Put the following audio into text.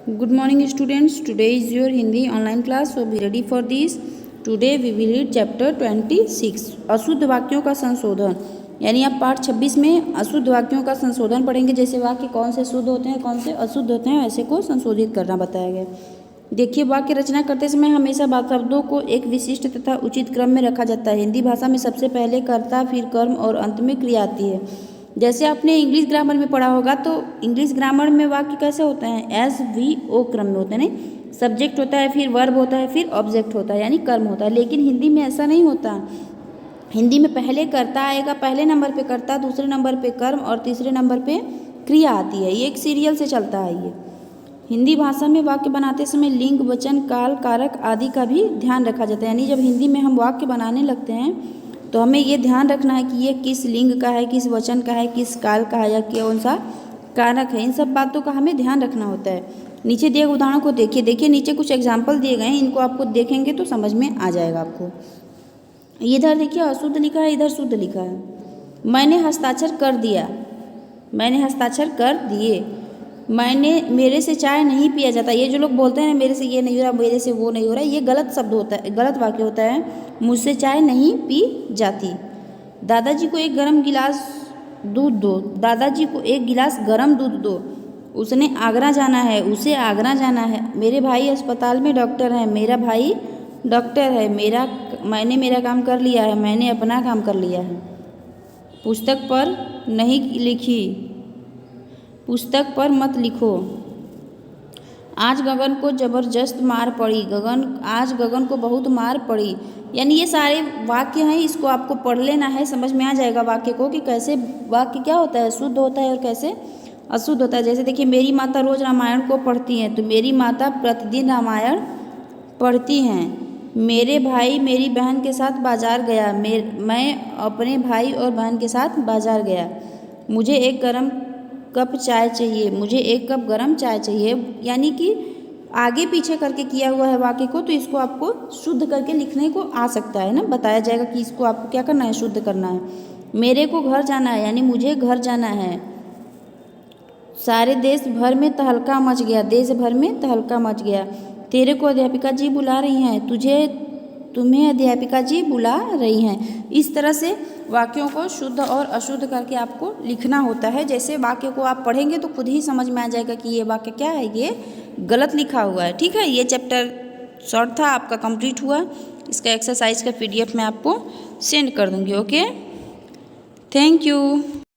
Good morning students. Today is your Hindi online class. So be ready for this. Today we will read chapter 26 अशुद्ध वाक्यों का संशोधन। यानी आप पाठ 26 में अशुद्ध वाक्यों का संशोधन पढ़ेंगे। जैसे वाक्य कौन से शुद्ध होते हैं कौन से अशुद्ध होते हैं ऐसे को संशोधित करना बताया गया। देखिए, वाक्य रचना करते समय हमेशा शब्दों को एक विशिष्ट तथा उचित क्रम में रखा जाता है। हिंदी भाषा में सबसे पहले कर्ता, फिर कर्म और अंत में क्रिया आती है। जैसे आपने इंग्लिश ग्रामर में पढ़ा होगा तो इंग्लिश ग्रामर में वाक्य कैसे होते हैं, एस वी ओ क्रम में होते हैं। नहीं, सब्जेक्ट होता है, फिर वर्ब होता है, फिर ऑब्जेक्ट होता है यानी कर्म होता है। लेकिन हिंदी में ऐसा नहीं होता। हिंदी में पहले कर्ता आएगा, पहले नंबर पे कर्ता, दूसरे नंबर पे कर्म और तीसरे नंबर पे क्रिया आती है। ये एक सीरियल से चलता है। ये हिंदी भाषा में वाक्य बनाते समय लिंग, वचन, काल, कारक आदि का भी ध्यान रखा जाता है। यानी जब हिंदी में हम वाक्य बनाने लगते हैं तो हमें ये ध्यान रखना है कि ये किस लिंग का है, किस वचन का है, किस काल का है या कौन सा कारक है। इन सब बातों का हमें ध्यान रखना होता है। नीचे दिए उदाहरणों को देखिए नीचे कुछ एग्जाम्पल दिए गए हैं, इनको आपको देखेंगे तो समझ में आ जाएगा आपको। इधर देखिए अशुद्ध लिखा है, इधर शुद्ध लिखा है। मैंने हस्ताक्षर कर दिया, मैंने हस्ताक्षर कर दिए। मेरे से चाय नहीं पिया जाता। ये जो लोग बोलते हैं ना मेरे से ये नहीं हो रहा, मेरे से वो नहीं हो रहा, ये गलत शब्द होता है, गलत वाक्य होता है। मुझसे चाय नहीं पी जाती। दादाजी को एक गर्म गिलास दूध दो, दादाजी को एक गिलास गर्म दूध दो। उसने आगरा जाना है, उसे आगरा जाना है। मेरे भाई अस्पताल में डॉक्टर हैं, मेरा भाई डॉक्टर है। मैंने मेरा काम कर लिया है, मैंने अपना काम कर लिया है। पुस्तक पर नहीं लिखी, पुस्तक पर मत लिखो। आज गगन को जबरदस्त मार पड़ी, आज गगन को बहुत मार पड़ी। यानी ये सारे वाक्य हैं, इसको आपको पढ़ लेना है, समझ में आ जाएगा वाक्य को कि कैसे वाक्य क्या होता है, शुद्ध होता है और कैसे अशुद्ध होता है। जैसे देखिए, मेरी माता रोज रामायण को पढ़ती हैं, तो मेरी माता प्रतिदिन रामायण पढ़ती हैं। मेरे भाई मेरी बहन के साथ बाजार गया, मैं अपने भाई और बहन के साथ बाजार गया। मुझे एक गर्म कप चाय चाहिए, मुझे एक कप गर्म चाय चाहिए। यानी कि आगे पीछे करके किया हुआ है वाक्य को, तो इसको आपको शुद्ध करके लिखने को आ सकता है ना, बताया जाएगा कि इसको आपको क्या करना है, शुद्ध करना है। मेरे को घर जाना है, यानी मुझे घर जाना है। सारे देश भर में तहलका मच गया, देश भर में तहलका मच गया। तेरे को अध्यापिका जी बुला रही हैं, तुम्हें अध्यापिका जी बुला रही हैं। इस तरह से वाक्यों को शुद्ध और अशुद्ध करके आपको लिखना होता है। जैसे वाक्य को आप पढ़ेंगे तो खुद ही समझ में आ जाएगा कि ये वाक्य क्या है, ये गलत लिखा हुआ है। ठीक है, ये चैप्टर शॉर्ट था आपका, कंप्लीट हुआ। इसका एक्सरसाइज का PDF मैं आपको सेंड कर दूँगी। Okay, thank you.